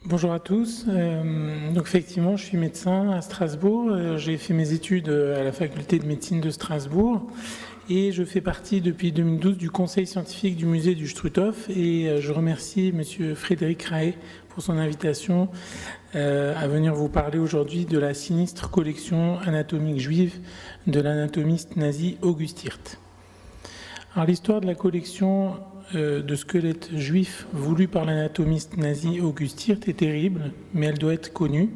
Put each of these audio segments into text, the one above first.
Bonjour à tous. Donc effectivement, je suis médecin à Strasbourg. J'ai fait mes études à la faculté de médecine de Strasbourg et je fais partie depuis 2012 du conseil scientifique du musée du Struthof et je remercie Monsieur Frédéric Rahe pour son invitation à venir vous parler aujourd'hui de la sinistre collection anatomique juive de l'anatomiste nazi August Hirt. Alors l'histoire de la collection de squelettes juifs voulus par l'anatomiste nazi August Hirt est terrible, mais elle doit être connue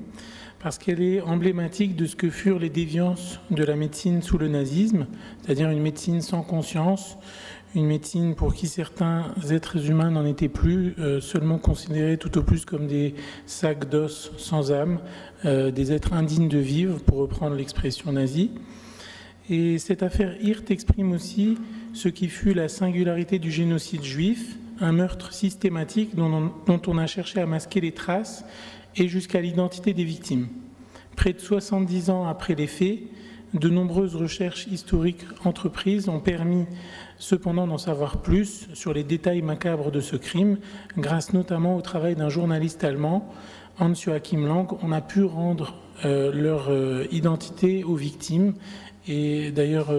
parce qu'elle est emblématique de ce que furent les déviances de la médecine sous le nazisme, c'est-à-dire une médecine sans conscience, une médecine pour qui certains êtres humains n'en étaient plus, seulement considérés tout au plus comme des sacs d'os sans âme, des êtres indignes de vivre, pour reprendre l'expression nazie. Et cette affaire Hirt exprime aussi ce qui fut la singularité du génocide juif, un meurtre systématique dont on a cherché à masquer les traces et jusqu'à l'identité des victimes. Près de 70 ans après les faits, de nombreuses recherches historiques entreprises ont permis cependant d'en savoir plus sur les détails macabres de ce crime, grâce notamment au travail d'un journaliste allemand, Hans-Joachim Lang. On a pu rendre leur identité aux victimes. Et d'ailleurs,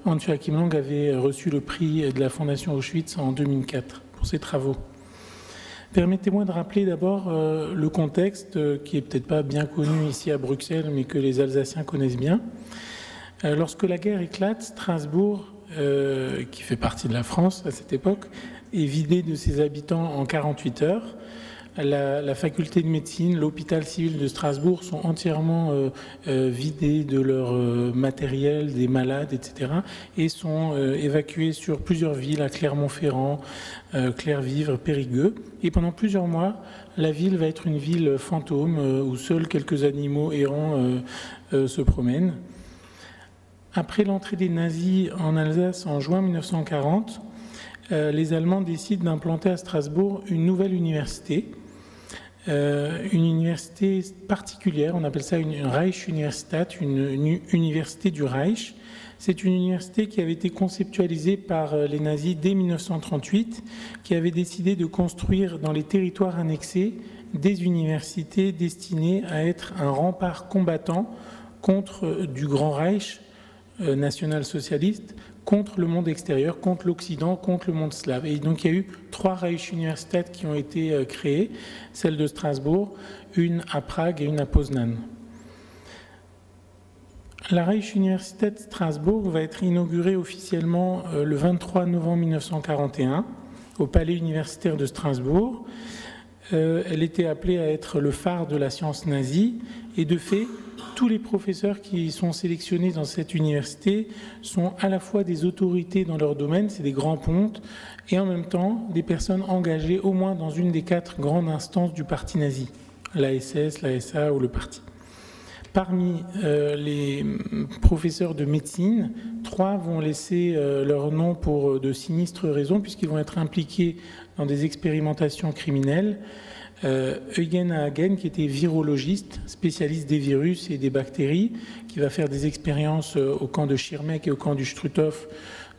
Hans-Joachim Lang avait reçu le prix de la Fondation Auschwitz en 2004 pour ses travaux. Permettez-moi de rappeler d'abord le contexte qui est peut-être pas bien connu ici à Bruxelles, mais que les Alsaciens connaissent bien. Lorsque la guerre éclate, Strasbourg, qui fait partie de la France à cette époque, est vidée de ses habitants en 48 heures. La faculté de médecine, l'hôpital civil de Strasbourg sont entièrement vidés de leur matériel, des malades, etc. et sont évacués sur plusieurs villes, à Clermont-Ferrand, Clervivre, Périgueux. Et pendant plusieurs mois, la ville va être une ville fantôme où seuls quelques animaux errants se promènent. Après l'entrée des nazis en Alsace en juin 1940, les Allemands décident d'implanter à Strasbourg une nouvelle université, une université particulière, on appelle ça une Reich-Universität, une université du Reich. C'est une université qui avait été conceptualisée par les nazis dès 1938, qui avait décidé de construire dans les territoires annexés des universités destinées à être un rempart combattant contre du Grand Reich national-socialiste, contre le monde extérieur, contre l'Occident, contre le monde slave. Et donc il y a eu 3 Reich-Universität qui ont été créées, celle de Strasbourg, une à Prague et une à Poznan. La Reich-Universität Strasbourg va être inaugurée officiellement le 23 novembre 1941 au Palais universitaire de Strasbourg. Elle était appelée à être le phare de la science nazie et de fait, tous les professeurs qui sont sélectionnés dans cette université sont à la fois des autorités dans leur domaine, c'est des grands pontes, et en même temps des personnes engagées au moins dans une des 4 grandes instances du parti nazi, la SS, la SA ou le parti. Parmi les professeurs de médecine, 3 vont laisser leur nom pour de sinistres raisons, puisqu'ils vont être impliqués dans des expérimentations criminelles. Eugen Hagen, qui était virologiste, spécialiste des virus et des bactéries, qui va faire des expériences au camp de Schirmeck et au camp du Struthof,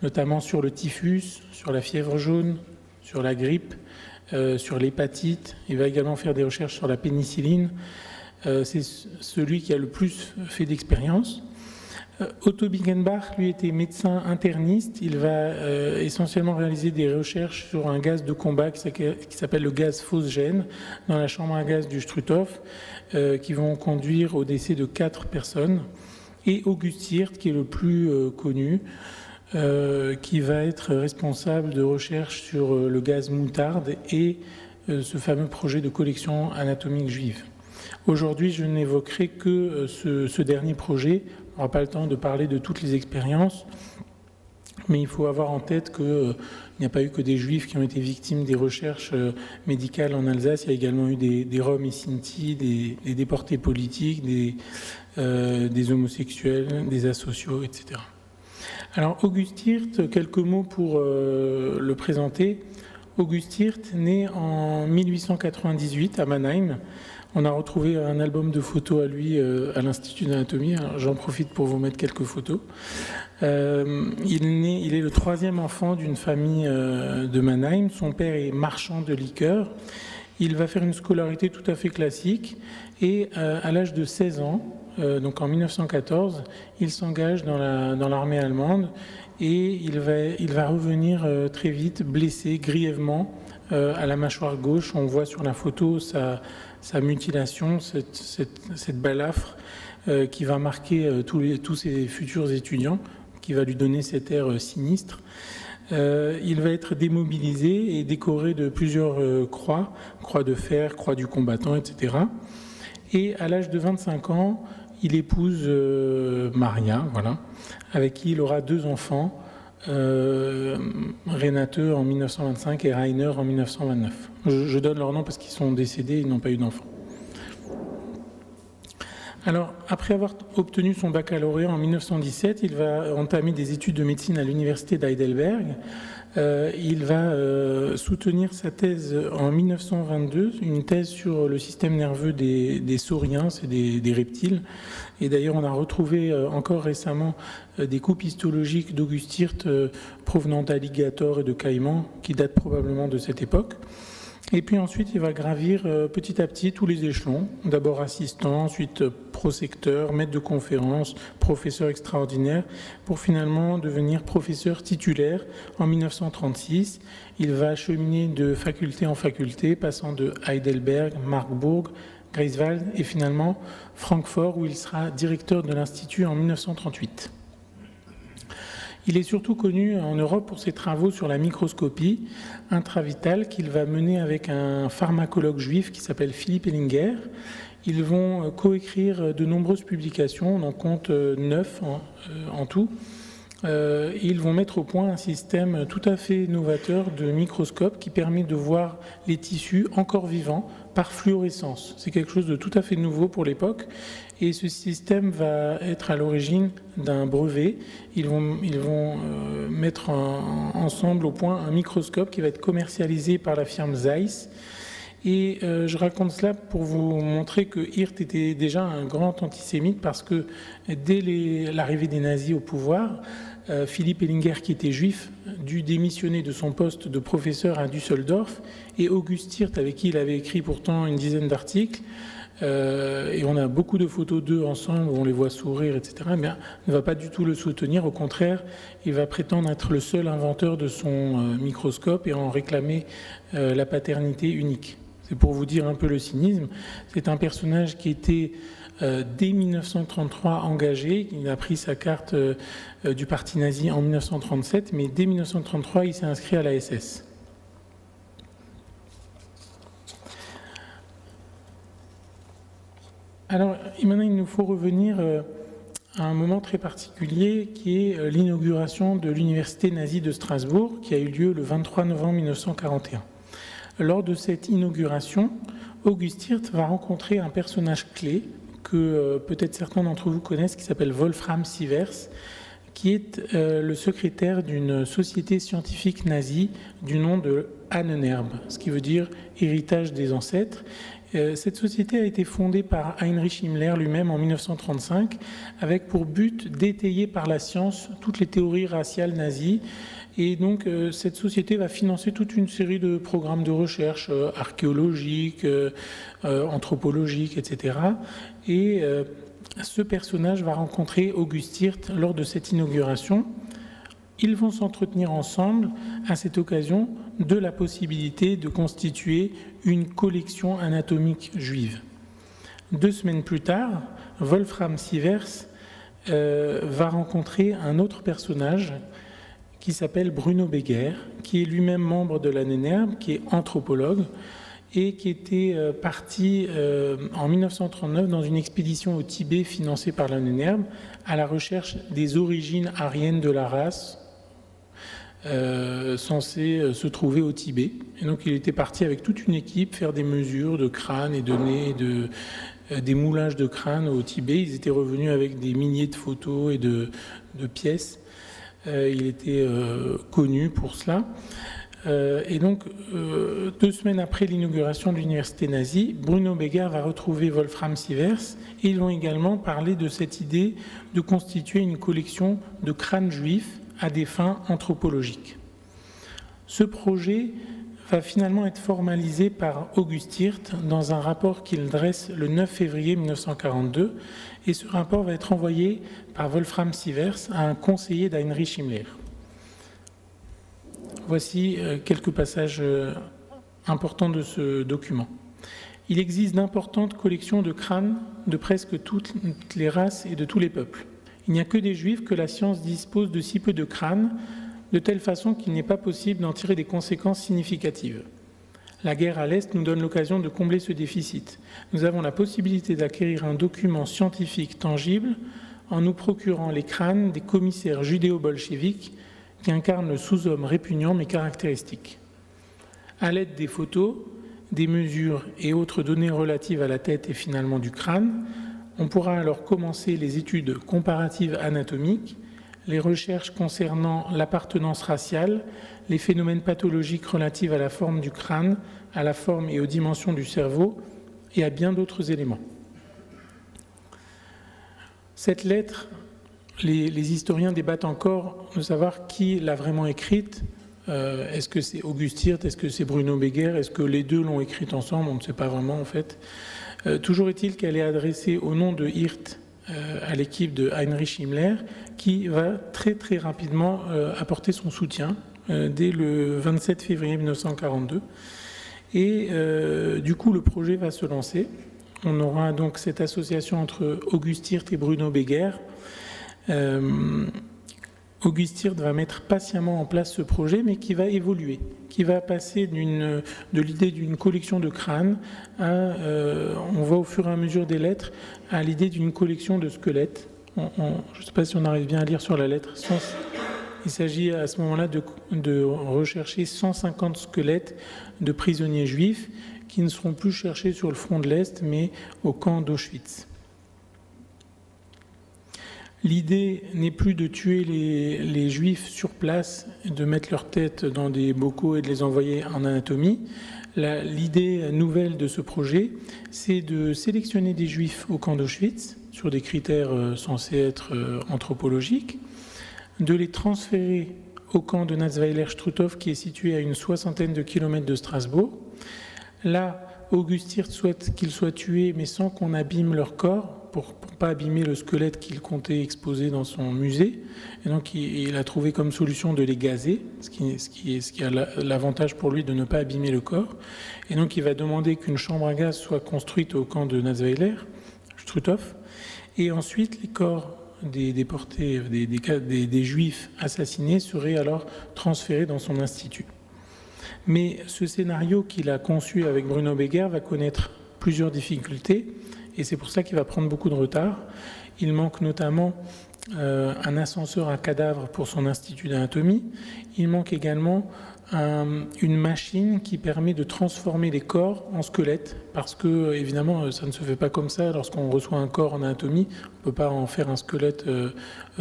notamment sur le typhus, sur la fièvre jaune, sur la grippe, sur l'hépatite. Il va également faire des recherches sur la pénicilline. C'est celui qui a le plus fait d'expériences. Otto Biggenbach, lui, était médecin interniste. Il va essentiellement réaliser des recherches sur un gaz de combat qui s'appelle le gaz phosgène dans la chambre à gaz du Struthof, qui vont conduire au décès de 4 personnes. Et August Hirt, qui est le plus connu, qui va être responsable de recherches sur le gaz moutarde et ce fameux projet de collection anatomique juive. Aujourd'hui, je n'évoquerai que ce dernier projet. On n'aura pas le temps de parler de toutes les expériences, mais il faut avoir en tête qu'il n'y a pas eu que des juifs qui ont été victimes des recherches médicales en Alsace. Il y a également eu des Roms et Sinti, des déportés politiques, des homosexuels, des asociaux, etc. Alors, August Hirt, quelques mots pour le présenter. August Hirt, né en 1898 à Mannheim. On a retrouvé un album de photos à lui à l'Institut d'anatomie. J'en profite pour vous mettre quelques photos. Il est le 3e enfant d'une famille de Mannheim. Son père est marchand de liqueurs Il va faire une scolarité tout à fait classique et à l'âge de 16 ans, donc en 1914, il s'engage dans l'armée allemande et il va revenir très vite blessé grièvement à la mâchoire gauche. On voit sur la photo sa mutilation, cette balafre qui va marquer tous ses futurs étudiants, qui va lui donner cet air sinistre. Il va être démobilisé et décoré de plusieurs croix de fer, croix du combattant, etc. Et à l'âge de 25 ans, il épouse Maria, voilà, avec qui il aura 2 enfants, Renate en 1925 et Rainer en 1929. Je donne leur nom parce qu'ils sont décédés, ils n'ont pas eu d'enfants. Alors, après avoir obtenu son baccalauréat en 1917, il va entamer des études de médecine à l'université d'Heidelberg. Il va soutenir sa thèse en 1922, une thèse sur le système nerveux des sauriens, c'est des reptiles. Et d'ailleurs, on a retrouvé encore récemment des coupes histologiques d'August Hirt provenant d'alligators et de caïmans, qui datent probablement de cette époque. Et puis ensuite, il va gravir petit à petit tous les échelons. D'abord assistant, ensuite prosecteur, maître de conférence, professeur extraordinaire, pour finalement devenir professeur titulaire en 1936. Il va cheminer de faculté en faculté, passant de Heidelberg, Marburg, Greifswald et finalement Francfort, où il sera directeur de l'Institut en 1938. Il est surtout connu en Europe pour ses travaux sur la microscopie intravitale qu'il va mener avec un pharmacologue juif qui s'appelle Philippe Ellinger. Ils vont coécrire de nombreuses publications, on en compte 9 en tout. Ils vont mettre au point un système tout à fait novateur de microscope qui permet de voir les tissus encore vivants par fluorescence. C'est quelque chose de tout à fait nouveau pour l'époque et ce système va être à l'origine d'un brevet. Ils vont mettre ensemble au point un microscope qui va être commercialisé par la firme Zeiss. Et je raconte cela pour vous montrer que Hirt était déjà un grand antisémite parce que dès l'arrivée des nazis au pouvoir, Philippe Ellinger, qui était juif, dut démissionner de son poste de professeur à Düsseldorf, et August Hirt, avec qui il avait écrit pourtant une dizaine d'articles, et on a beaucoup de photos d'eux ensemble où on les voit sourire, etc., mais ne va pas du tout le soutenir. Au contraire, il va prétendre être le seul inventeur de son microscope et en réclamer la paternité unique. C'est pour vous dire un peu le cynisme. C'est un personnage qui était dès 1933 engagé. Il a pris sa carte du parti nazi en 1937, mais dès 1933, il s'est inscrit à la SS. Alors, maintenant, il nous faut revenir à un moment très particulier qui est l'inauguration de l'université nazie de Strasbourg, qui a eu lieu le 23 novembre 1941. Lors de cette inauguration, August Hirt va rencontrer un personnage clé que peut-être certains d'entre vous connaissent, qui s'appelle Wolfram Sievers, qui est le secrétaire d'une société scientifique nazie du nom de Ahnenerbe, ce qui veut dire héritage des ancêtres. Cette société a été fondée par Heinrich Himmler lui-même en 1935, avec pour but d'étayer par la science toutes les théories raciales nazies. Et donc, cette société va financer toute une série de programmes de recherche archéologiques, anthropologiques, etc. Et ce personnage va rencontrer August Hirt lors de cette inauguration. Ils vont s'entretenir ensemble à cette occasion de la possibilité de constituer une collection anatomique juive. 2 semaines plus tard, Wolfram Sievers va rencontrer un autre personnage qui s'appelle Bruno Beger, qui est lui-même membre de l'Ahnenerbe, qui est anthropologue, et qui était parti en 1939 dans une expédition au Tibet financée par l'Ahnenerbe à la recherche des origines aryennes de la race censée se trouver au Tibet. Et donc il était parti avec toute une équipe faire des mesures de crâne et de nez, des moulages de crâne au Tibet. Ils étaient revenus avec des milliers de photos et de pièces. Il était connu pour cela. Et donc, 2 semaines après l'inauguration de l'université nazie, Bruno Beger va retrouver Wolfram Sievers et ils vont également parler de cette idée de constituer une collection de crânes juifs à des fins anthropologiques. Ce projet va finalement être formalisé par Auguste Hirt dans un rapport qu'il dresse le 9 février 1942, et ce rapport va être envoyé par Wolfram Sievers à un conseiller d'Heinrich Himmler. Voici quelques passages importants de ce document. Il existe d'importantes collections de crânes de presque toutes les races et de tous les peuples. Il n'y a que des Juifs que la science dispose de si peu de crânes, de telle façon qu'il n'est pas possible d'en tirer des conséquences significatives. La guerre à l'Est nous donne l'occasion de combler ce déficit. Nous avons la possibilité d'acquérir un document scientifique tangible en nous procurant les crânes des commissaires judéo-bolcheviques qui incarnent le sous-homme répugnant mais caractéristique. À l'aide des photos, des mesures et autres données relatives à la tête et finalement du crâne, on pourra alors commencer les études comparatives anatomiques, les recherches concernant l'appartenance raciale, les phénomènes pathologiques relatifs à la forme du crâne, à la forme et aux dimensions du cerveau et à bien d'autres éléments. Cette lettre, les historiens débattent encore de savoir qui l'a vraiment écrite. Est-ce que c'est Auguste Hirt? Est-ce que c'est Bruno Beguer? Est-ce que les deux l'ont écrite ensemble? On ne sait pas vraiment en fait. Toujours est-il qu'elle est adressée au nom de Hirt à l'équipe de Heinrich Himmler, qui va très très rapidement apporter son soutien dès le 27 février 1942. Et du coup, le projet va se lancer. On aura donc cette association entre Auguste Hirt et Bruno Beguer. Auguste Hirt va mettre patiemment en place ce projet, mais qui va évoluer, qui va passer de l'idée d'une collection de crânes à, on va au fur et à mesure des lettres, à l'idée d'une collection de squelettes. Je ne sais pas si on arrive bien à lire sur la lettre. Il s'agit à ce moment-là de rechercher 150 squelettes de prisonniers juifs qui ne seront plus cherchés sur le front de l'Est, mais au camp d'Auschwitz. L'idée n'est plus de tuer les Juifs sur place, de mettre leurs têtes dans des bocaux et de les envoyer en anatomie. L'idée nouvelle de ce projet, c'est de sélectionner des Juifs au camp d'Auschwitz, sur des critères censés être anthropologiques, de les transférer au camp de Natzweiler-Struthof, qui est situé à une 60aine de kilomètres de Strasbourg. Là, Auguste Hirt souhaite qu'ils soient tués, mais sans qu'on abîme leur corps, pour ne pas abîmer le squelette qu'il comptait exposer dans son musée. Et donc, il a trouvé comme solution de les gazer, ce qui a l'avantage pour lui de ne pas abîmer le corps. Et donc, il va demander qu'une chambre à gaz soit construite au camp de Natzweiler, Struthof. Et ensuite, les corps des déportés, des Juifs assassinés seraient alors transférés dans son institut. Mais ce scénario qu'il a conçu avec Bruno Beguer va connaître plusieurs difficultés. Et c'est pour ça qu'il va prendre beaucoup de retard. Il manque notamment un ascenseur à cadavres pour son institut d'anatomie. Il manque également une machine qui permet de transformer les corps en squelettes, parce que évidemment ça ne se fait pas comme ça. Lorsqu'on reçoit un corps en anatomie, on ne peut pas en faire un squelette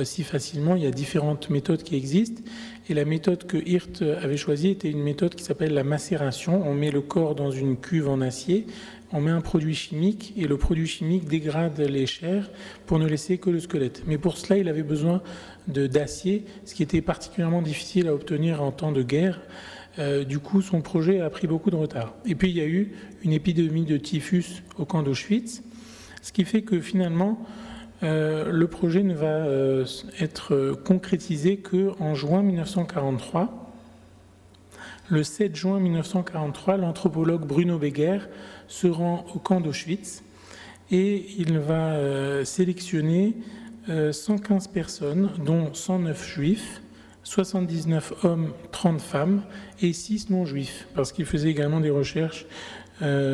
si facilement. Il y a différentes méthodes qui existent, et la méthode que Hirt avait choisie était une méthode qui s'appelle la macération. On met le corps dans une cuve en acier, on met un produit chimique, et le produit chimique dégrade les chairs pour ne laisser que le squelette. Mais pour cela, il avait besoin d'acier, ce qui était particulièrement difficile à obtenir en temps de guerre. Du coup, son projet a pris beaucoup de retard. Et puis, il y a eu une épidémie de typhus au camp d'Auschwitz, ce qui fait que finalement, le projet ne va être concrétisé qu'en juin 1943. Le 7 juin 1943, l'anthropologue Bruno Beguer se rend au camp d'Auschwitz et il va sélectionner 115 personnes, dont 109 juifs, 79 hommes, 30 femmes et 6 non-juifs, parce qu'il faisait également des recherches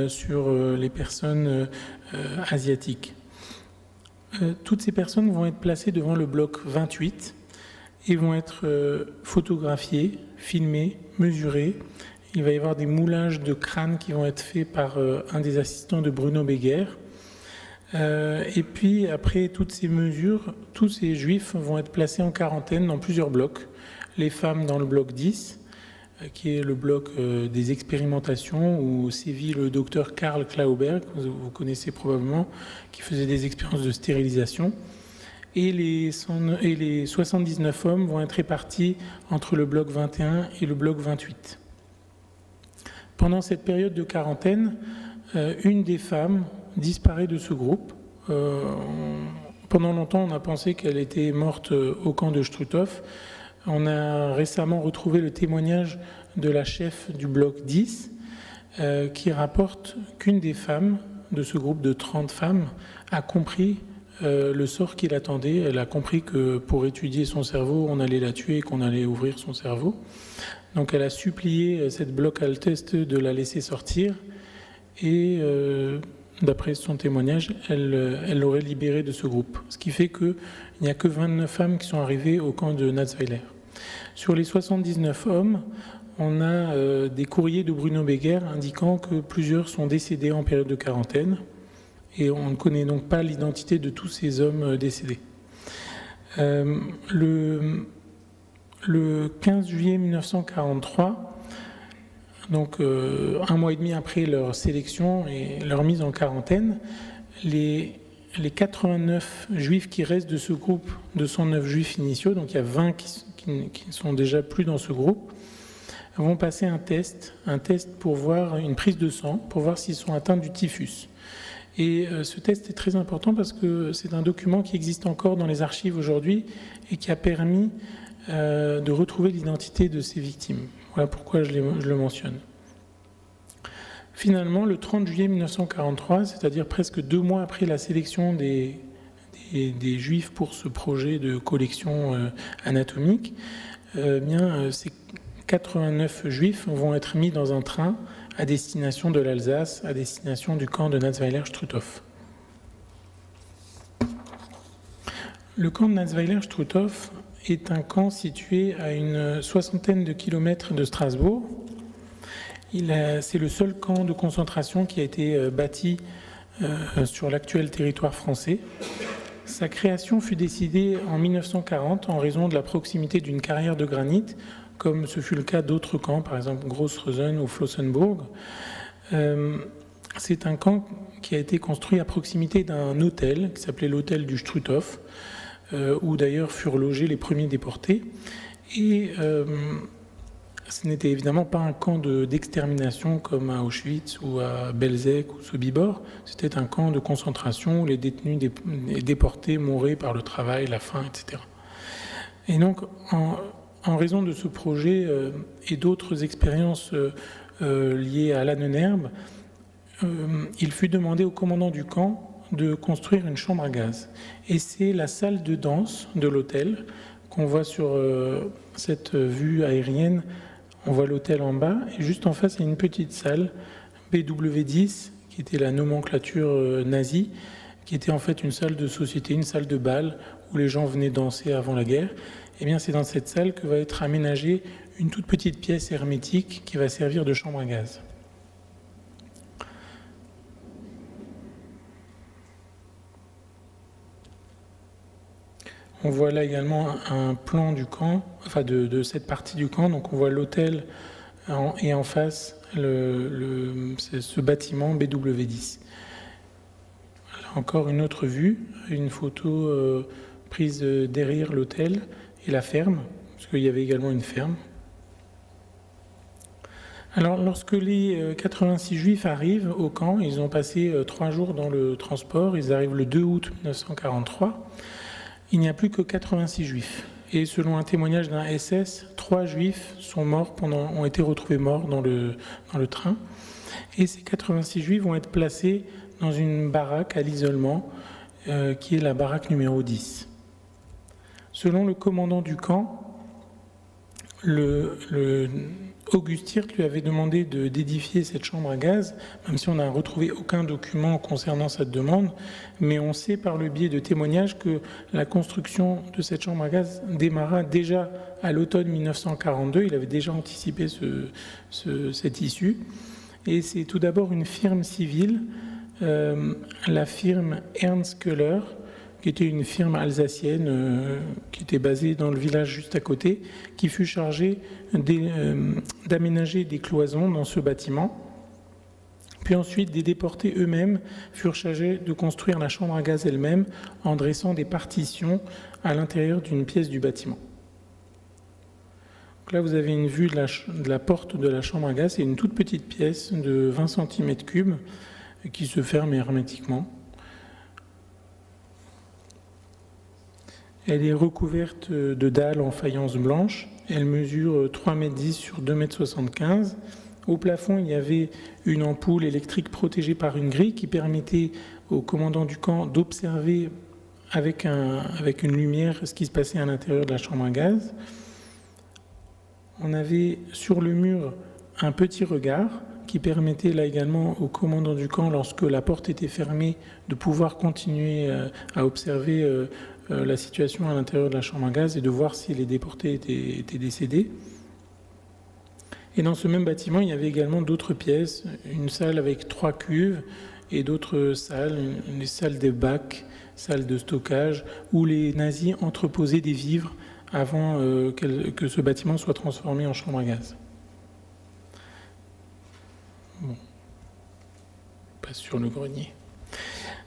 sur les personnes asiatiques. Toutes ces personnes vont être placées devant le bloc 28 et vont être photographiées, filmées, mesurées. Il va y avoir des moulages de crânes qui vont être faits par un des assistants de Bruno Beguer. Et puis, après toutes ces mesures, tous ces juifs vont être placés en quarantaine dans plusieurs blocs. Les femmes dans le bloc 10, qui est le bloc des expérimentations, où sévit le docteur Karl Klauberg, que vous connaissez probablement, qui faisait des expériences de stérilisation. Et les 79 hommes vont être répartis entre le bloc 21 et le bloc 28. Pendant cette période de quarantaine, une des femmes disparaît de ce groupe. Pendant longtemps, on a pensé qu'elle était morte au camp de Struthof. On a récemment retrouvé le témoignage de la chef du bloc 10 qui rapporte qu'une des femmes de ce groupe de 30 femmes a compris le sort qui l'attendait. Elle a compris que pour étudier son cerveau, on allait la tuer et qu'on allait ouvrir son cerveau. Donc elle a supplié cette bloc Alteste de la laisser sortir et d'après son témoignage, elle l'aurait libérée de ce groupe. Ce qui fait qu'il n'y a que 29 femmes qui sont arrivées au camp de Natzweiler. Sur les 79 hommes, on a des courriers de Bruno Beger indiquant que plusieurs sont décédés en période de quarantaine et on ne connaît donc pas l'identité de tous ces hommes décédés. Le 15 juillet 1943, donc un mois et demi après leur sélection et leur mise en quarantaine, les 89 juifs qui restent de ce groupe de 109 juifs initiaux, donc il y a 20 qui ne sont déjà plus dans ce groupe, vont passer un test pour voir une prise de sang, pour voir s'ils sont atteints du typhus. Et ce test est très important parce que c'est un document qui existe encore dans les archives aujourd'hui et qui a permis de retrouver l'identité de ces victimes. Voilà pourquoi je le mentionne. Finalement, le 30 juillet 1943, c'est-à-dire presque 2 mois après la sélection des Juifs pour ce projet de collection anatomique, ces 89 Juifs vont être mis dans un train à destination de l'Alsace, à destination du camp de Natzweiler-Struthof. Le camp de Natzweiler-Struthof est un camp situé à une 60aine de kilomètres de Strasbourg. C'est le seul camp de concentration qui a été bâti sur l'actuel territoire français. Sa création fut décidée en 1940 en raison de la proximité d'une carrière de granit, comme ce fut le cas d'autres camps, par exemple Grossrosen ou Flossenburg. C'est un camp qui a été construit à proximité d'un hôtel qui s'appelait l'hôtel du Struthof, où d'ailleurs furent logés les premiers déportés. Et ce n'était évidemment pas un camp d'extermination comme à Auschwitz ou à Belzec ou Sobibor. C'était un camp de concentration où les détenus et déportés mouraient par le travail, la faim, etc. Et donc, en raison de ce projet et d'autres expériences liées à l'Annenherbe, il fut demandé au commandant du camp de construire une chambre à gaz. Et c'est la salle de danse de l'hôtel qu'on voit sur cette vue aérienne. On voit l'hôtel en bas et juste en face, il y a une petite salle BW10 qui était la nomenclature nazie, qui était en fait une salle de société, une salle de bal où les gens venaient danser avant la guerre. Et bien c'est dans cette salle que va être aménagée une toute petite pièce hermétique qui va servir de chambre à gaz. On voit là également un plan du camp, enfin de cette partie du camp. Donc on voit l'hôtel et en face ce bâtiment BW10. Là encore une autre vue, une photo prise derrière l'hôtel et la ferme, parce qu'il y avait également une ferme. Alors lorsque les 86 Juifs arrivent au camp, ils ont passé 3 jours dans le transport, ils arrivent le 2 août 1943. Il n'y a plus que 86 Juifs. Et selon un témoignage d'un SS, 3 Juifs ont été retrouvés morts dans le train. Et ces 86 Juifs vont être placés dans une baraque à l'isolement, qui est la baraque numéro 10. Selon le commandant du camp, August Hirt lui avait demandé d'édifier cette chambre à gaz, même si on n'a retrouvé aucun document concernant cette demande, mais on sait par le biais de témoignages que la construction de cette chambre à gaz démarra déjà à l'automne 1942, il avait déjà anticipé cette issue, et c'est tout d'abord une firme civile, la firme Ernst Köhler, qui était une firme alsacienne qui était basée dans le village juste à côté, qui fut chargée d'aménager des cloisons dans ce bâtiment. Puis ensuite, des déportés eux-mêmes furent chargés de construire la chambre à gaz elle-même en dressant des partitions à l'intérieur d'une pièce du bâtiment. Donc là, vous avez une vue de la porte de la chambre à gaz. C'est une toute petite pièce de 20 cm3 qui se ferme hermétiquement. Elle est recouverte de dalles en faïence blanche. Elle mesure 3,10 m sur 2,75 m. Au plafond, il y avait une ampoule électrique protégée par une grille qui permettait au commandant du camp d'observer avec une lumière ce qui se passait à l'intérieur de la chambre à gaz. On avait sur le mur un petit regard qui permettait là également au commandant du camp, lorsque la porte était fermée, de pouvoir continuer à observer la situation à l'intérieur de la chambre à gaz et de voir si les déportés étaient décédés. Et dans ce même bâtiment, il y avait également d'autres pièces, une salle avec 3 cuves et d'autres salles, les salles des bacs, salles de stockage, où les nazis entreposaient des vivres avant que ce bâtiment soit transformé en chambre à gaz. Bon. On passe sur le grenier.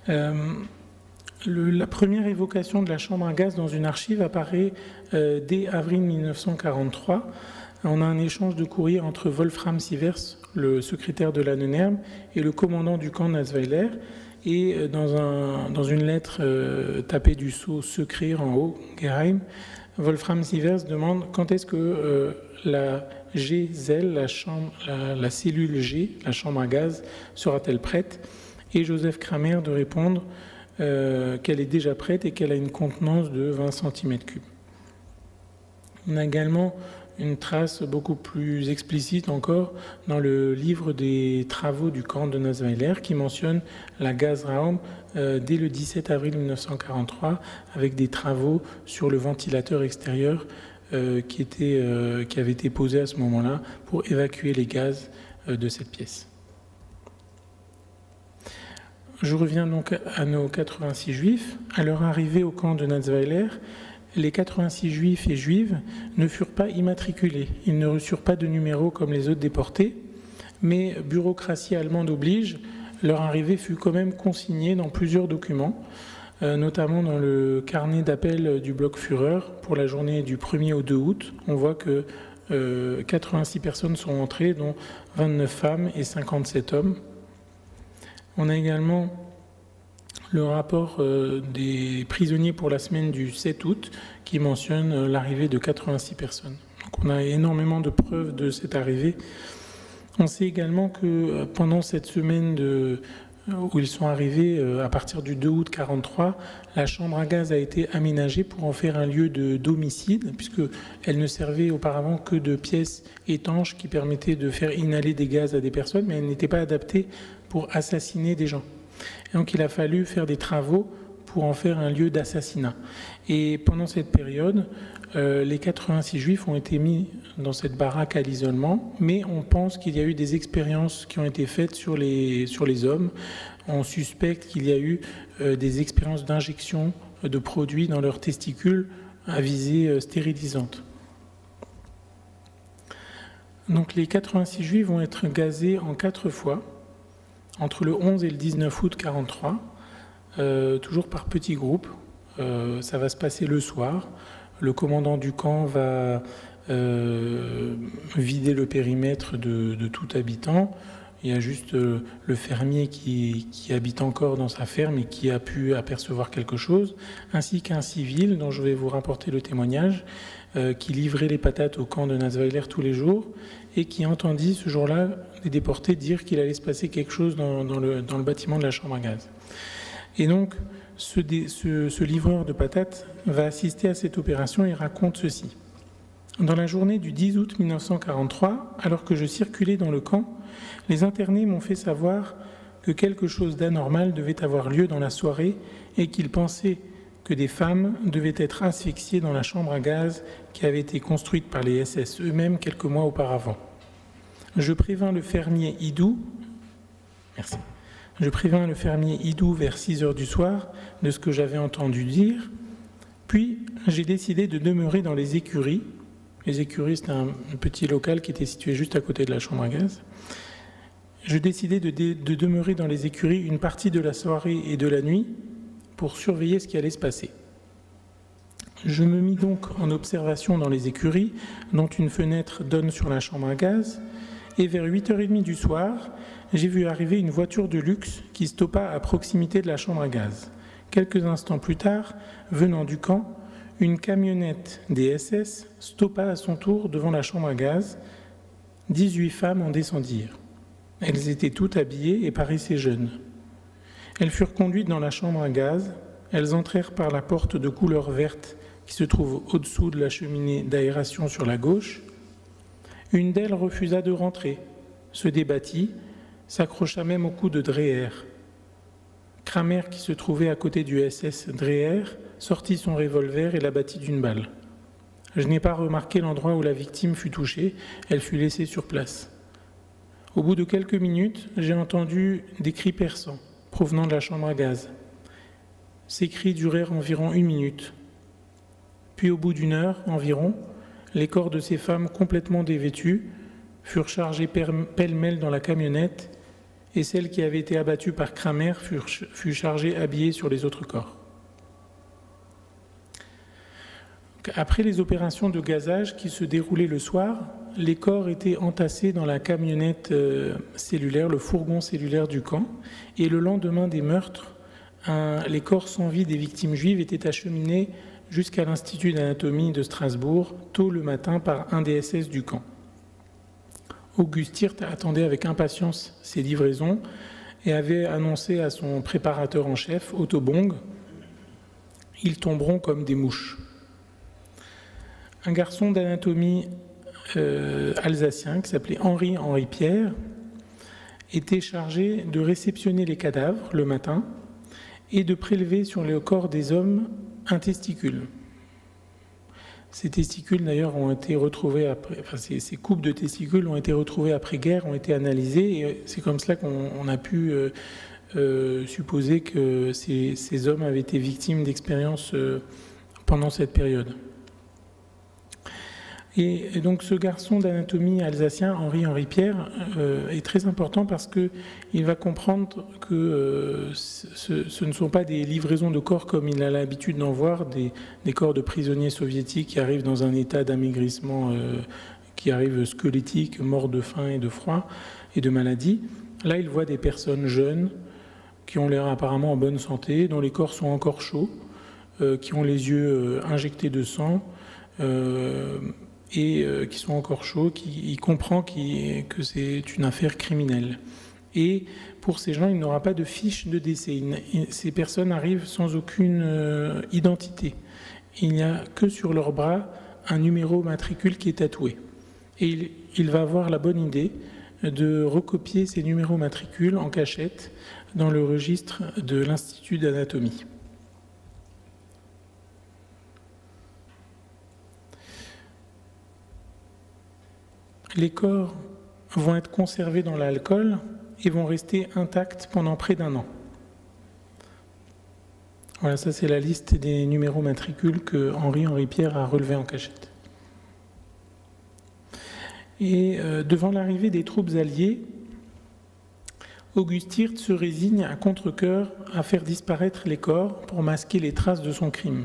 La première évocation de la chambre à gaz dans une archive apparaît dès avril 1943. On a un échange de courrier entre Wolfram Sievers, le secrétaire de l'Ahnenerbe, et le commandant du camp Natzweiler. Et dans une lettre tapée du sceau secret en haut, Geheim, Wolfram Sievers demande quand est-ce que la GZEL, la cellule G, la chambre à gaz, sera-t-elle prête? Et Joseph Kramer de répondre qu'elle est déjà prête et qu'elle a une contenance de 20 cm3. On a également une trace beaucoup plus explicite encore dans le livre des travaux du camp de Natzweiler qui mentionne la Gazraum dès le 17 avril 1943 avec des travaux sur le ventilateur extérieur qui avait été posé à ce moment-là pour évacuer les gaz de cette pièce. Je reviens donc à nos 86 juifs. À leur arrivée au camp de Natzweiler, les 86 juifs et juives ne furent pas immatriculés. Ils ne reçurent pas de numéro comme les autres déportés, mais bureaucratie allemande oblige, leur arrivée fut quand même consignée dans plusieurs documents, notamment dans le carnet d'appel du bloc Führer pour la journée du 1er au 2 août. On voit que 86 personnes sont entrées, dont 29 femmes et 57 hommes. On a également le rapport des prisonniers pour la semaine du 7 août qui mentionne l'arrivée de 86 personnes. Donc on a énormément de preuves de cette arrivée. On sait également que pendant cette semaine où ils sont arrivés, à partir du 2 août 1943, la chambre à gaz a été aménagée pour en faire un lieu de domicile, puisqu'elle ne servait auparavant que de pièces étanches qui permettaient de faire inhaler des gaz à des personnes, mais elle n'était pas adaptée pour assassiner des gens. Et donc il a fallu faire des travaux pour en faire un lieu d'assassinat. Et pendant cette période, les 86 juifs ont été mis dans cette baraque à l'isolement, mais on pense qu'il y a eu des expériences qui ont été faites sur les hommes. On suspecte qu'il y a eu des expériences d'injection de produits dans leurs testicules à visée stérilisante. Donc les 86 juifs vont être gazés en 4 fois, entre le 11 et le 19 août 1943, toujours par petits groupes. Ça va se passer le soir. Le commandant du camp va vider le périmètre de tout habitant. Il y a juste le fermier qui habite encore dans sa ferme et qui a pu apercevoir quelque chose, ainsi qu'un civil dont je vais vous rapporter le témoignage, qui livrait les patates au camp de Natzweiler tous les jours et qui entendit ce jour-là les déportés dire qu'il allait se passer quelque chose dans le bâtiment de la chambre à gaz. Et donc, ce livreur de patates va assister à cette opération et raconte ceci. Dans la journée du 10 août 1943, alors que je circulais dans le camp, les internés m'ont fait savoir que quelque chose d'anormal devait avoir lieu dans la soirée et qu'ils pensaient que des femmes devaient être asphyxiées dans la chambre à gaz qui avait été construite par les SS eux-mêmes quelques mois auparavant. Je prévins le fermier Idou, vers 6 heures du soir de ce que j'avais entendu dire, puis j'ai décidé de demeurer dans les écuries. Les écuries, c'était un petit local qui était situé juste à côté de la chambre à gaz. Je décidai de demeurer dans les écuries une partie de la soirée et de la nuit pour surveiller ce qui allait se passer. Je me mis donc en observation dans les écuries, dont une fenêtre donne sur la chambre à gaz, et vers 8h30 du soir, j'ai vu arriver une voiture de luxe qui stoppa à proximité de la chambre à gaz. Quelques instants plus tard, venant du camp, une camionnette des SS stoppa à son tour devant la chambre à gaz. 18 femmes en descendirent. Elles étaient toutes habillées et paraissaient jeunes. Elles furent conduites dans la chambre à gaz. Elles entrèrent par la porte de couleur verte qui se trouve au-dessous de la cheminée d'aération sur la gauche. Une d'elles refusa de rentrer, se débattit, s'accrocha même au cou de Dreher. Kramer, qui se trouvait à côté du SS Dreher, sortit son revolver et l'abattit d'une balle. Je n'ai pas remarqué l'endroit où la victime fut touchée, elle fut laissée sur place. Au bout de quelques minutes, j'ai entendu des cris perçants, provenant de la chambre à gaz. Ces cris durèrent environ 1 minute. Puis au bout d'1 heure environ, les corps de ces femmes complètement dévêtues furent chargés pêle-mêle dans la camionnette et celle qui avait été abattue par Kramer fut chargée habillée sur les autres corps. Après les opérations de gazage qui se déroulaient le soir, les corps étaient entassés dans la camionnette cellulaire, le fourgon cellulaire du camp, et le lendemain des meurtres, les corps sans vie des victimes juives étaient acheminés jusqu'à l'Institut d'anatomie de Strasbourg, tôt le matin par un des SS du camp. Auguste Hirt attendait avec impatience ces livraisons et avait annoncé à son préparateur en chef, Otto Bong, « Ils tomberont comme des mouches ». Un garçon d'anatomie alsacien qui s'appelait Henri Pierre était chargé de réceptionner les cadavres le matin et de prélever sur le corps des hommes un testicule. Ces testicules d'ailleurs ont été retrouvés après, ces coupes de testicules ont été retrouvées après-guerre, ont été analysées et c'est comme cela qu'on a pu supposer que ces hommes avaient été victimes d'expériences pendant cette période. Et donc ce garçon d'anatomie alsacien, Henri Pierre, est très important parce qu'il va comprendre que ce ne sont pas des livraisons de corps comme il a l'habitude d'en voir, des corps de prisonniers soviétiques qui arrivent dans un état d'amaigrissement, qui arrivent squelettiques, morts de faim et de froid et de maladie. Là, il voit des personnes jeunes qui ont l'air apparemment en bonne santé, dont les corps sont encore chauds, qui ont les yeux injectés de sang, et qui sont encore chauds, il comprend que c'est une affaire criminelle. Et pour ces gens, il n'aura pas de fiche de décès. Ces personnes arrivent sans aucune identité. Il n'y a que sur leurs bras un numéro matricule qui est tatoué. Et il va avoir la bonne idée de recopier ces numéros matricules en cachette dans le registre de l'Institut d'anatomie. Les corps vont être conservés dans l'alcool et vont rester intacts pendant près d'1 an. Voilà, ça c'est la liste des numéros matricules que Henri Pierre a relevés en cachette. Et devant l'arrivée des troupes alliées, Auguste Hirt se résigne à contre-cœur à faire disparaître les corps pour masquer les traces de son crime.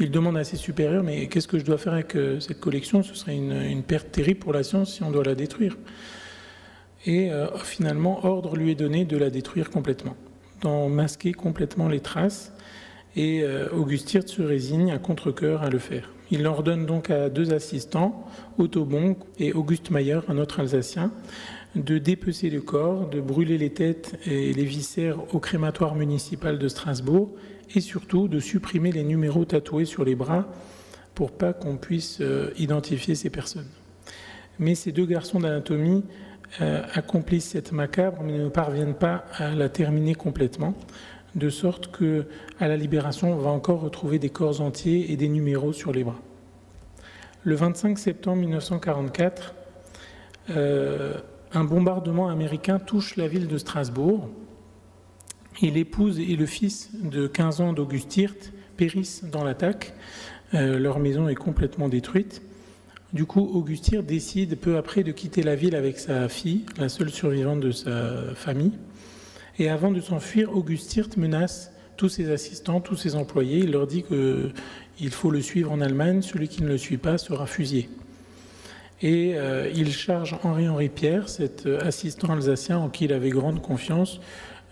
Il demande à ses supérieurs, mais qu'est-ce que je dois faire avec cette collection ? Ce serait une perte terrible pour la science si on doit la détruire. Et finalement, ordre lui est donné de la détruire complètement, d'en masquer complètement les traces. Et Auguste Hirt se résigne à contre-cœur à le faire. Il ordonne donc à 2 assistants, Otto Bonk et Auguste Mayer, un autre Alsacien, de dépecer le corps, de brûler les têtes et les viscères au crématoire municipal de Strasbourg et surtout de supprimer les numéros tatoués sur les bras pour pas qu'on puisse identifier ces personnes. Mais ces 2 garçons d'anatomie accomplissent cette macabre mais ne parviennent pas à la terminer complètement, de sorte qu'à la Libération, on va encore retrouver des corps entiers et des numéros sur les bras. Le 25 septembre 1944, un bombardement américain touche la ville de Strasbourg et l'épouse et le fils de 15 ans d'Auguste Hirt périssent dans l'attaque. Leur maison est complètement détruite. Du coup, Auguste Hirt décide peu après de quitter la ville avec sa fille, la seule survivante de sa famille. Et avant de s'enfuir, Auguste Hirt menace tous ses assistants, tous ses employés. Il leur dit qu'il faut le suivre en Allemagne, celui qui ne le suit pas sera fusillé. Et il charge Henri Pierre, cet assistant alsacien en qui il avait grande confiance,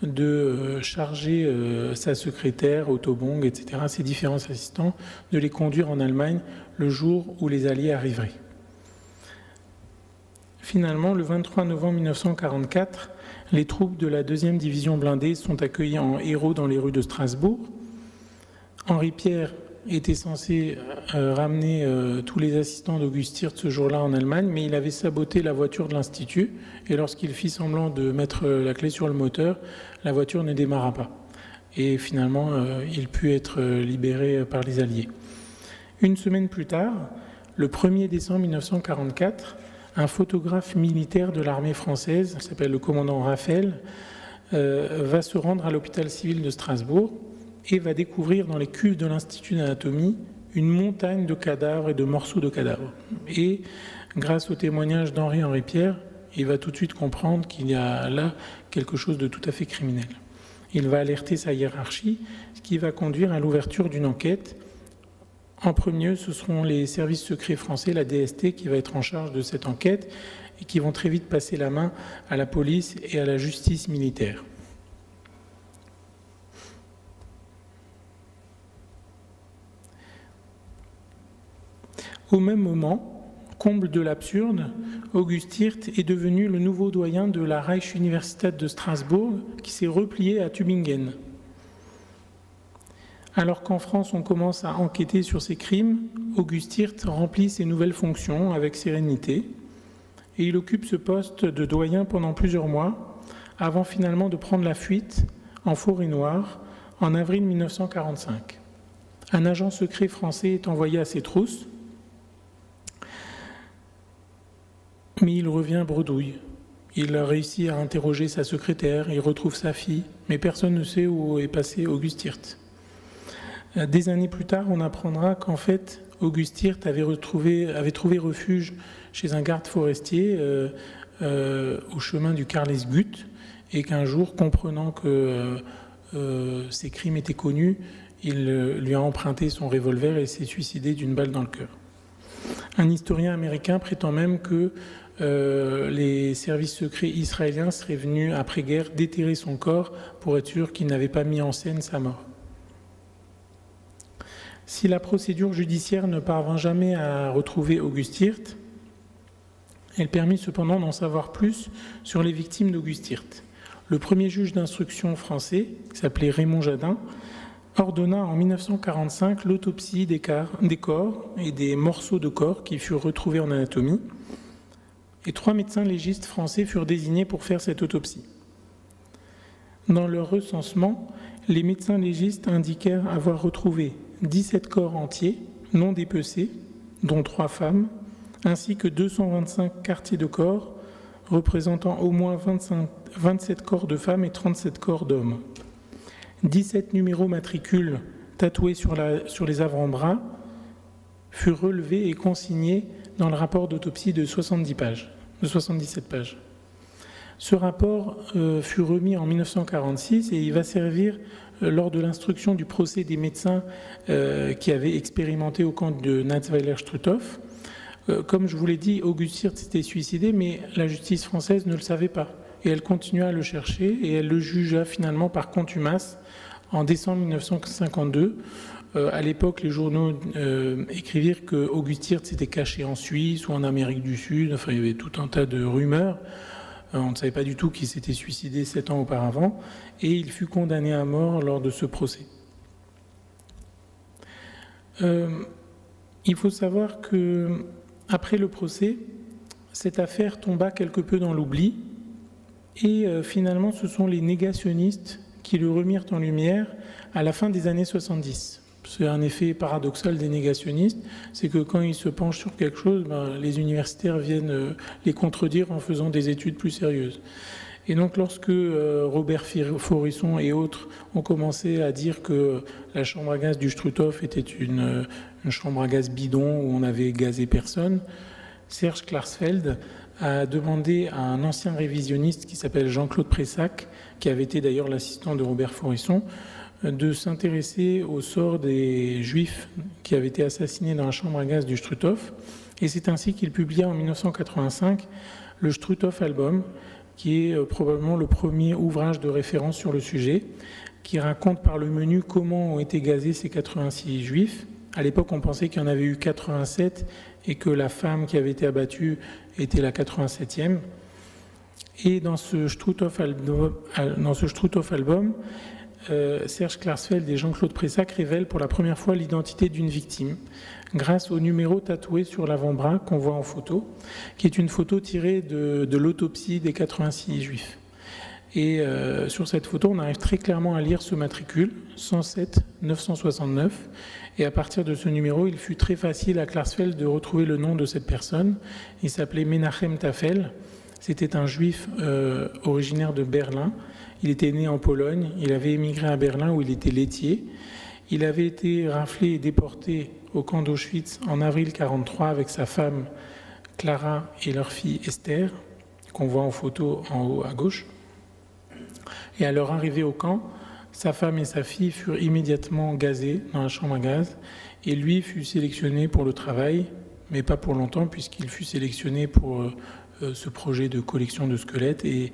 de charger sa secrétaire, Otto Bong, etc., ses différents assistants, de les conduire en Allemagne le jour où les Alliés arriveraient. Finalement, le 23 novembre 1944, les troupes de la 2e division blindée sont accueillies en héros dans les rues de Strasbourg. Henri Pierre était censé ramener tous les assistants d'Auguste Hirt ce jour-là en Allemagne, mais il avait saboté la voiture de l'Institut, et lorsqu'il fit semblant de mettre la clé sur le moteur, la voiture ne démarra pas. Et finalement, il put être libéré par les Alliés. Une semaine plus tard, le 1er décembre 1944, un photographe militaire de l'armée française, qui s'appelle le commandant Raphaël, va se rendre à l'hôpital civil de Strasbourg et va découvrir dans les cuves de l'Institut d'anatomie une montagne de cadavres et de morceaux de cadavres. Et grâce au témoignage d'Henri Pierre, il va tout de suite comprendre qu'il y a là quelque chose de tout à fait criminel. Il va alerter sa hiérarchie, ce qui va conduire à l'ouverture d'une enquête. En premier, ce seront les services secrets français, la DST, qui va être en charge de cette enquête et qui vont très vite passer la main à la police et à la justice militaire. Au même moment, comble de l'absurde, Auguste Hirt est devenu le nouveau doyen de la Reichsuniversität de Strasbourg qui s'est replié à Tübingen. Alors qu'en France, on commence à enquêter sur ces crimes, Auguste Hirt remplit ses nouvelles fonctions avec sérénité et il occupe ce poste de doyen pendant plusieurs mois avant finalement de prendre la fuite en Forêt-Noire en avril 1945. Un agent secret français est envoyé à ses trousses, mais il revient bredouille. Il a réussi à interroger sa secrétaire, il retrouve sa fille, mais personne ne sait où est passé Auguste Hirt. Des années plus tard, on apprendra qu'en fait, Auguste Hirt avait trouvé refuge chez un garde forestier au chemin du Karlsgut et qu'un jour, comprenant que ses crimes étaient connus, il lui a emprunté son revolver et s'est suicidé d'une balle dans le cœur. Un historien américain prétend même que les services secrets israéliens seraient venus après-guerre déterrer son corps pour être sûr qu'ils n'avaient pas mis en scène sa mort. Si la procédure judiciaire ne parvint jamais à retrouver Auguste Hirt, elle permit cependant d'en savoir plus sur les victimes d'Auguste Hirt. Le premier juge d'instruction français, qui s'appelait Raymond Jadin, ordonna en 1945 l'autopsie des corps et des morceaux de corps qui furent retrouvés en anatomie. Et 3 médecins légistes français furent désignés pour faire cette autopsie. Dans leur recensement, les médecins légistes indiquèrent avoir retrouvé 17 corps entiers, non dépecés, dont 3 femmes, ainsi que 225 quartiers de corps, représentant au moins 27 corps de femmes et 37 corps d'hommes. 17 numéros matricules tatoués sur les avant-bras furent relevés et consignés dans le rapport d'autopsie de 77 pages. Ce rapport fut remis en 1946 et il va servir lors de l'instruction du procès des médecins qui avaient expérimenté au camp de Natzweiler-Struthof. Comme je vous l'ai dit, Auguste Hirt s'était suicidé, mais la justice française ne le savait pas. Et elle continua à le chercher et elle le jugea finalement par contumace en décembre 1952. À l'époque, les journaux écrivirent que Auguste Hirt s'était caché en Suisse ou en Amérique du Sud. Enfin, il y avait tout un tas de rumeurs. On ne savait pas du tout qu'il s'était suicidé 7 ans auparavant. Et il fut condamné à mort lors de ce procès. Il faut savoir qu'après le procès, cette affaire tomba quelque peu dans l'oubli. Et finalement, ce sont les négationnistes qui le remirent en lumière à la fin des années 70. C'est un effet paradoxal des négationnistes, c'est que quand ils se penchent sur quelque chose, les universitaires viennent les contredire en faisant des études plus sérieuses. Et donc lorsque Robert Faurisson et autres ont commencé à dire que la chambre à gaz du Struthof était une chambre à gaz bidon où on avait gazé personne, Serge Klarsfeld a demandé à un ancien révisionniste qui s'appelle Jean-Claude Pressac, qui avait été d'ailleurs l'assistant de Robert Faurisson, de s'intéresser au sort des Juifs qui avaient été assassinés dans la chambre à gaz du Struthof. Et c'est ainsi qu'il publia en 1985 le Struthof Album, qui est probablement le premier ouvrage de référence sur le sujet, qui raconte par le menu comment ont été gazés ces 86 Juifs. À l'époque, on pensait qu'il y en avait eu 87 et que la femme qui avait été abattue était la 87e. Et dans ce Struthof Album, Serge Klarsfeld et Jean-Claude Pressac révèlent pour la première fois l'identité d'une victime grâce au numéro tatoué sur l'avant-bras qu'on voit en photo, qui est une photo tirée de l'autopsie des 86 Juifs. Et sur cette photo, on arrive très clairement à lire ce matricule, 107 969. Et à partir de ce numéro, il fut très facile à Klarsfeld de retrouver le nom de cette personne. Il s'appelait Menachem Tafel. C'était un juif originaire de Berlin. Il était né en Pologne. Il avait émigré à Berlin où il était laitier. Il avait été raflé et déporté au camp d'Auschwitz en avril 1943 avec sa femme Clara et leur fille Esther, qu'on voit en photo en haut à gauche. Et à leur arrivée au camp, sa femme et sa fille furent immédiatement gazées dans la chambre à gaz et lui fut sélectionné pour le travail, mais pas pour longtemps puisqu'il fut sélectionné pour ce projet de collection de squelettes et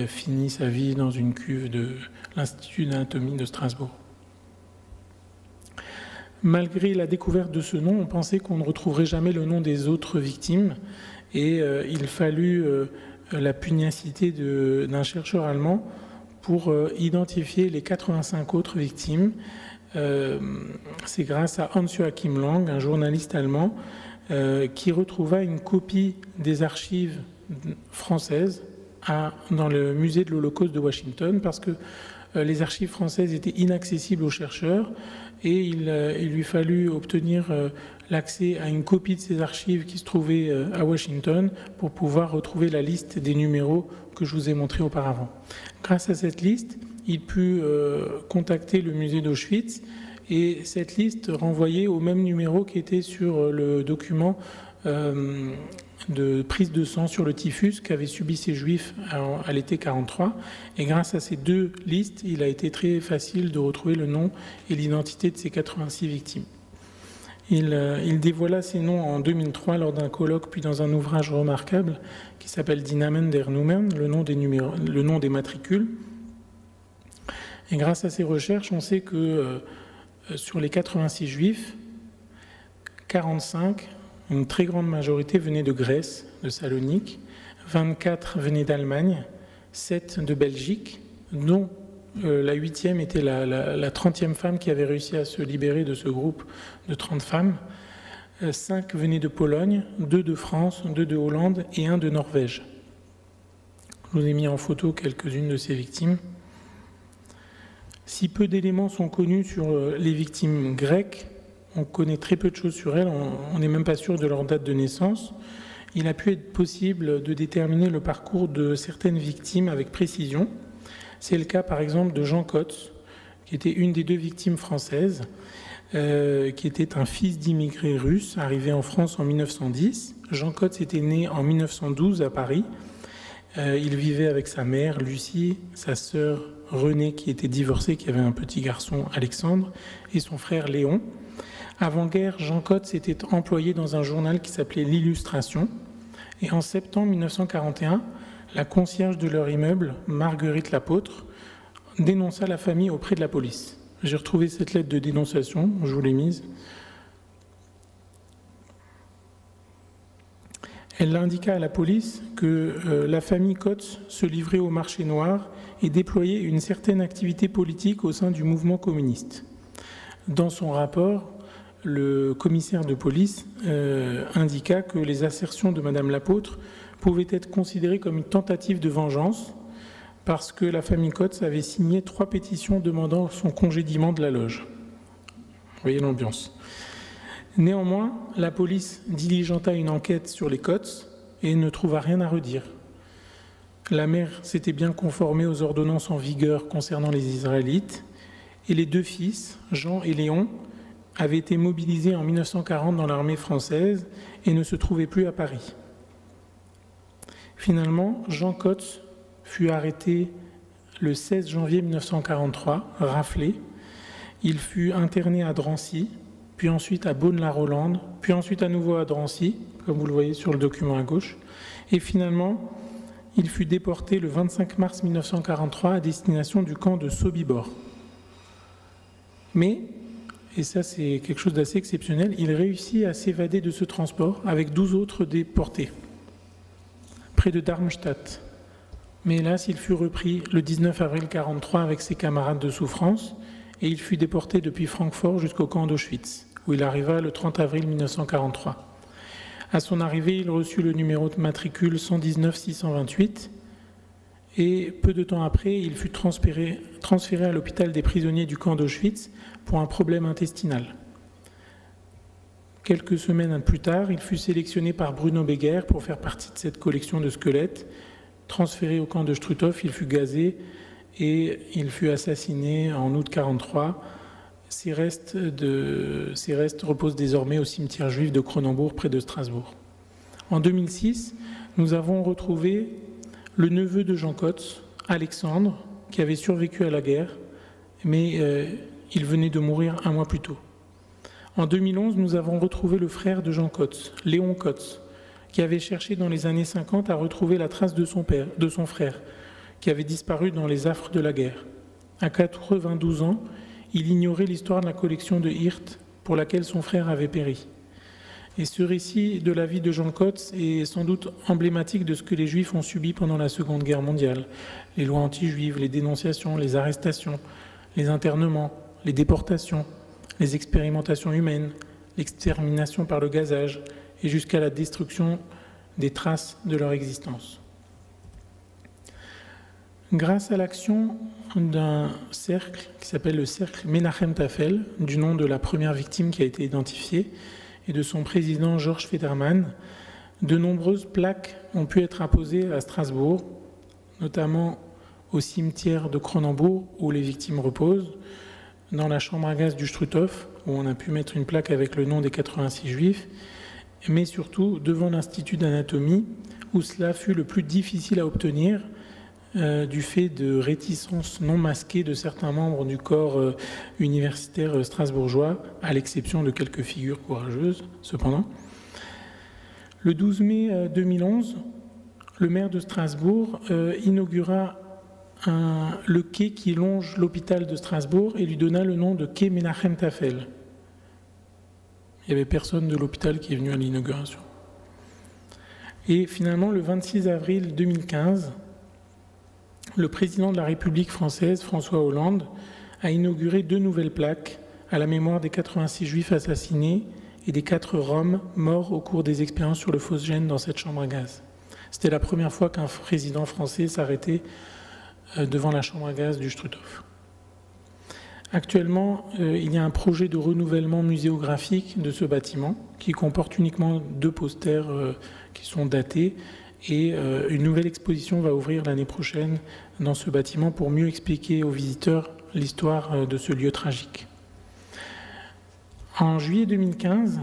finit sa vie dans une cuve de l'Institut d'anatomie de Strasbourg. Malgré la découverte de ce nom, on pensait qu'on ne retrouverait jamais le nom des autres victimes et il fallut la pugnacité d'un chercheur allemand pour identifier les 85 autres victimes. C'est grâce à Hans-Joachim Lang, un journaliste allemand, qui retrouva une copie des archives françaises dans le musée de l'Holocauste de Washington parce que les archives françaises étaient inaccessibles aux chercheurs et il lui fallut obtenir l'accès à une copie de ces archives qui se trouvaient à Washington pour pouvoir retrouver la liste des numéros que je vous ai montré auparavant. Grâce à cette liste, il put contacter le musée d'Auschwitz et cette liste renvoyait au même numéro qui était sur le document de prise de sang sur le typhus qu'avaient subi ces juifs à l'été 1943. Et grâce à ces deux listes, il a été très facile de retrouver le nom et l'identité de ces 86 victimes. Il dévoila ces noms en 2003 lors d'un colloque, puis dans un ouvrage remarquable qui s'appelle Die Namen der Nummern, le nom des matricules. Et grâce à ces recherches, on sait que sur les 86 juifs, 45, une très grande majorité venaient de Grèce, de Salonique, 24 venaient d'Allemagne, 7 de Belgique, dont la 8e était la 30e femme qui avait réussi à se libérer de ce groupe de 30 femmes. 5 venaient de Pologne, 2 de France, 2 de Hollande et 1 de Norvège. Je vous ai mis en photo quelques-unes de ces victimes. Si peu d'éléments sont connus sur les victimes grecques, on connaît très peu de choses sur elles, on n'est même pas sûr de leur date de naissance. Il a pu être possible de déterminer le parcours de certaines victimes avec précision. C'est le cas par exemple de Jean Kotz, qui était une des 2 victimes françaises, qui était un fils d'immigrés russes arrivé en France en 1910. Jean Kotz était né en 1912 à Paris. Il vivait avec sa mère, Lucie, sa sœur Renée, qui était divorcée, qui avait un petit garçon, Alexandre, et son frère Léon. Avant-guerre, Jean Kotz était employé dans un journal qui s'appelait L'Illustration. Et en septembre 1941, la concierge de leur immeuble, Marguerite Lapôtre, dénonça la famille auprès de la police. J'ai retrouvé cette lettre de dénonciation, je vous l'ai mise. Elle indiqua à la police que la famille Kotz se livrait au marché noir et déployait une certaine activité politique au sein du mouvement communiste. Dans son rapport, le commissaire de police indiqua que les assertions de Madame Lapôtre pouvaient être considérées comme une tentative de vengeance parce que la famille Kotz avait signé 3 pétitions demandant son congédiement de la loge. Vous voyez l'ambiance. Néanmoins, la police diligenta une enquête sur les Kotz et ne trouva rien à redire. La mère s'était bien conformée aux ordonnances en vigueur concernant les Israélites et les 2 fils, Jean et Léon, avaient été mobilisés en 1940 dans l'armée française et ne se trouvaient plus à Paris. Finalement, Jean Kotz fut arrêté le 16 janvier 1943, raflé, Il fut interné à Drancy, puis ensuite à Beaune-la-Rolande, puis ensuite à nouveau à Drancy, comme vous le voyez sur le document à gauche. Et finalement, il fut déporté le 25 mars 1943 à destination du camp de Sobibor. Mais, et ça c'est quelque chose d'assez exceptionnel, il réussit à s'évader de ce transport avec 12 autres déportés, près de Darmstadt. Mais hélas, il fut repris le 19 avril 1943 avec ses camarades de souffrance et il fut déporté depuis Francfort jusqu'au camp d'Auschwitz, où il arriva le 30 avril 1943. À son arrivée, il reçut le numéro de matricule 119 628 et peu de temps après, il fut transféré à l'hôpital des prisonniers du camp d'Auschwitz pour un problème intestinal. Quelques semaines plus tard, il fut sélectionné par Bruno Beger pour faire partie de cette collection de squelettes. Transféré au camp de Struthof, il fut gazé et il fut assassiné en août 1943. Ses restes reposent désormais au cimetière juif de Cronenbourg, près de Strasbourg. En 2006, nous avons retrouvé le neveu de Jean Cotz, Alexandre, qui avait survécu à la guerre, mais il venait de mourir un mois plus tôt. En 2011, nous avons retrouvé le frère de Jean Cotz, Léon Cotz, qui avait cherché dans les années 50 à retrouver la trace de son frère, qui avait disparu dans les affres de la guerre. À 92 ans, il ignorait l'histoire de la collection de Hirt pour laquelle son frère avait péri. Et ce récit de la vie de Jean Cotz est sans doute emblématique de ce que les Juifs ont subi pendant la Seconde Guerre mondiale. Les lois anti-juives, les dénonciations, les arrestations, les internements, les déportations, les expérimentations humaines, l'extermination par le gazage et jusqu'à la destruction des traces de leur existence. Grâce à l'action d'un cercle qui s'appelle le cercle Menachem Tafel, du nom de la première victime qui a été identifiée, et de son président Georges Federman, de nombreuses plaques ont pu être apposées à Strasbourg, notamment au cimetière de Cronenbourg où les victimes reposent, dans la chambre à gaz du Struthof, où on a pu mettre une plaque avec le nom des 86 juifs, mais surtout devant l'Institut d'anatomie, où cela fut le plus difficile à obtenir, du fait de réticences non masquées de certains membres du corps universitaire strasbourgeois, à l'exception de quelques figures courageuses, cependant. Le 12 mai 2011, le maire de Strasbourg inaugura le quai qui longe l'hôpital de Strasbourg et lui donna le nom de quai Menachem Tafel. Il n'y avait personne de l'hôpital qui est venu à l'inauguration. Et finalement, le 26 avril 2015, le président de la République française, François Hollande, a inauguré 2 nouvelles plaques à la mémoire des 86 juifs assassinés et des 4 Roms morts au cours des expériences sur le phosgène dans cette chambre à gaz. C'était la première fois qu'un président français s'arrêtait devant la chambre à gaz du Struthof. Actuellement, il y a un projet de renouvellement muséographique de ce bâtiment qui comporte uniquement 2 posters qui sont datés. Et une nouvelle exposition va ouvrir l'année prochaine dans ce bâtiment pour mieux expliquer aux visiteurs l'histoire de ce lieu tragique. En juillet 2015,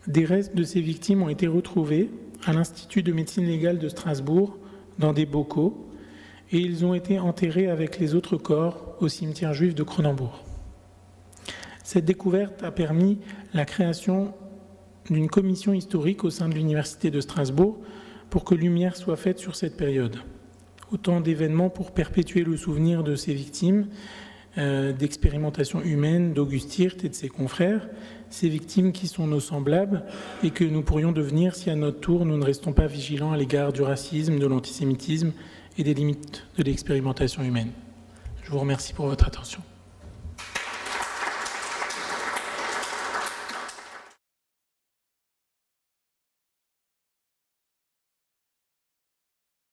des restes de ces victimes ont été retrouvés à l'Institut de médecine légale de Strasbourg dans des bocaux et ils ont été enterrés avec les autres corps au cimetière juif de Cronenbourg. Cette découverte a permis la création d'une commission historique au sein de l'Université de Strasbourg pour que lumière soit faite sur cette période. Autant d'événements pour perpétuer le souvenir de ces victimes, d'expérimentations humaines d'Auguste Hirt et de ses confrères, ces victimes qui sont nos semblables et que nous pourrions devenir si à notre tour nous ne restons pas vigilants à l'égard du racisme, de l'antisémitisme et des limites de l'expérimentation humaine. Je vous remercie pour votre attention.